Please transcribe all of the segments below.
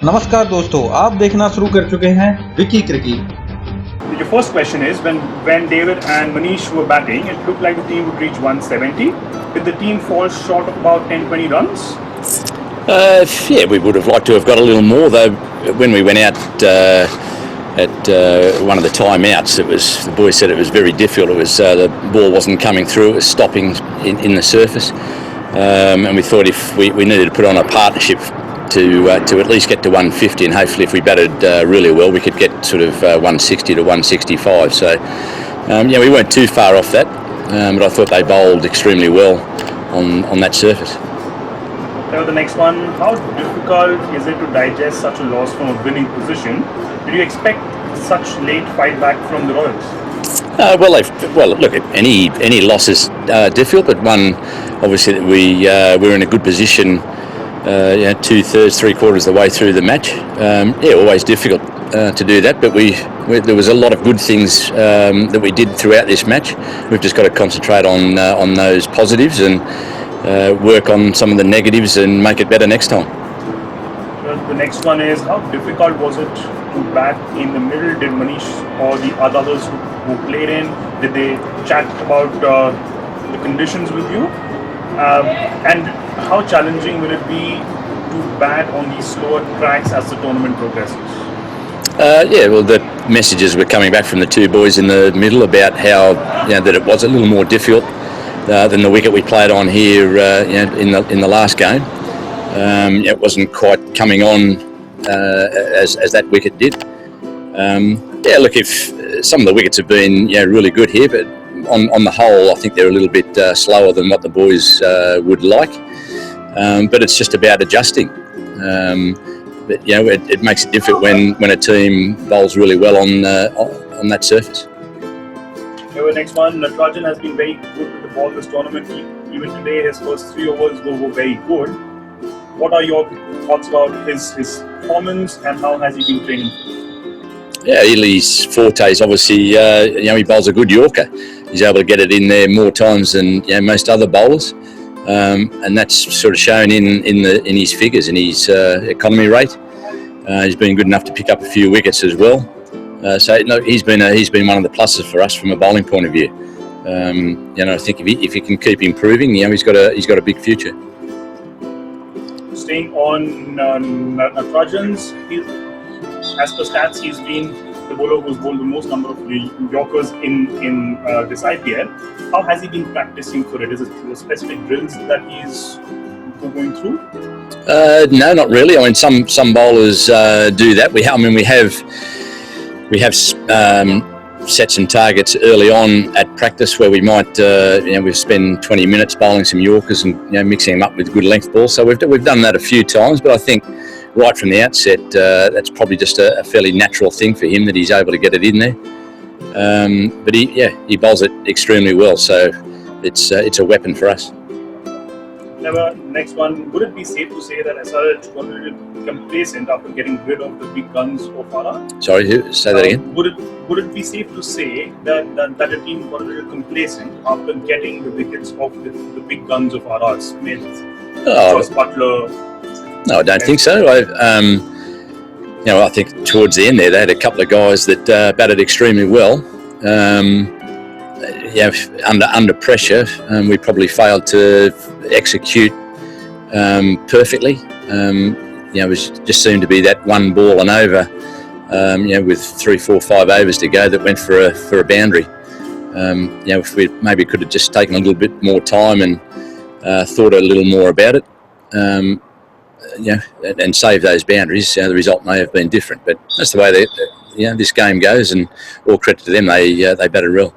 नमस्कार दोस्तों, आप देखना शुरू कर चुके हैं Vicky cricket. Your first question is, when David and Manish were batting, it looked like the team would reach 170. Did the team fall short of about 10-20 runs? Yeah, we would have liked to have got a little more, though. When we went out at one of the timeouts, the boys said it was very difficult. It was the ball wasn't coming through; it was stopping in the surface, and we thought if we needed to put on a partnership to at least get to 150, and hopefully if we batted really well, we could get sort of 160 to 165. So yeah, we weren't too far off that, but I thought they bowled extremely well on that surface. Now the next one, how difficult is it to digest such a loss from a winning position? Did you expect such late fight back from the Royals? Well, look, any loss is difficult, but one obviously that we were in a good position. 2/3, 3/4 the way through the match. Yeah, always difficult to do that, but there was a lot of good things that we did throughout this match. We've just got to concentrate on those positives and work on some of the negatives and make it better next time. The next one is, how difficult was it to bat in the middle? Did Manish or the others who played in, did they chat about the conditions with you? And how challenging will it be to bat on these slower tracks as the tournament progresses? Yeah, well, the messages were coming back from the two boys in the middle about how that it was a little more difficult than the wicket we played on here in the last game. It wasn't quite coming on as that wicket did. Yeah, look, if some of the wickets have been really good here, but on the whole, I think they're a little bit slower than what the boys would like. But it's just about adjusting. But it makes it difficult when a team bowls really well on that surface. The next one, Natarajan has been very good with the ball this tournament. Even today, his first 3 overs were very good. What are your thoughts about his performance and how has he been training? Yeah, his forte is obviously, he bowls a good Yorker. He's able to get it in there more times than most other bowlers, and that's sort of shown in his figures, in his economy rate. He's been good enough to pick up a few wickets as well. So no, he's been one of the pluses for us from a bowling point of view. I think if he can keep improving, he's got a big future. Staying on Natarajan's, as per stats, he's been the bowler who's bowled the most number of Yorkers in this IPL. How has he been practicing for it? Is it through specific drills that he's going through? No, not really. I mean, some bowlers do that. We have set some targets early on at practice where we might we spend 20 minutes bowling some Yorkers and mixing them up with good length balls. So we've done that a few times, but I think right from the outset that's probably just a fairly natural thing for him that he's able to get it in there. But he bowls it extremely well, so it's a weapon for us. Next one, would it be safe to say that SRH got a little complacent after getting rid of the big guns of RR? Sorry, say that again? Would it be safe to say that the team got a little complacent after getting the wickets of the big guns of RR? Smith, Josh Butler? No, I don't think so. I think towards the end there, they had a couple of guys that batted extremely well. Under pressure, we probably failed to execute perfectly. It just seemed to be that one ball and over, with 3, 4, 5 overs to go that went for a boundary. If we maybe could have just taken a little bit more time and thought a little more about it, and save those boundaries, the result may have been different. But that's the way this game goes, and all credit to them. They batted well.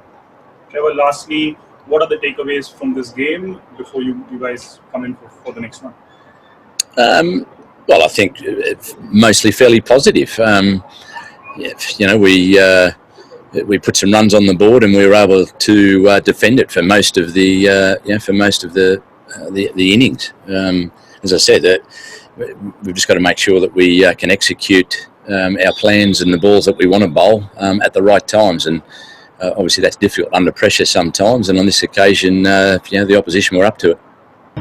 Trevor, lastly, what are the takeaways from this game before you guys come in for the next one? Well, I think mostly fairly positive. We put some runs on the board and we were able to defend it for most of the innings. As I said, we've just got to make sure that we can execute our plans and the balls that we want to bowl at the right times, and obviously that's difficult under pressure sometimes, and on this occasion the opposition were up to it.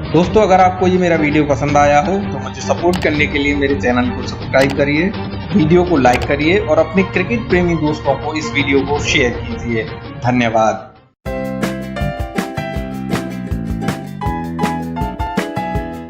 दोस्तों, अगर आपको ये मेरा video पसंद आया हो तो मुझे सपोर्ट करने के लिए मेरे चैनल को सब्सक्राइब करिए, वीडियो को लाइक करिए और अपने क्रिकेट प्रेमी दोस्तों को इस वीडियो को शेयर कीजिए। धन्यवाद।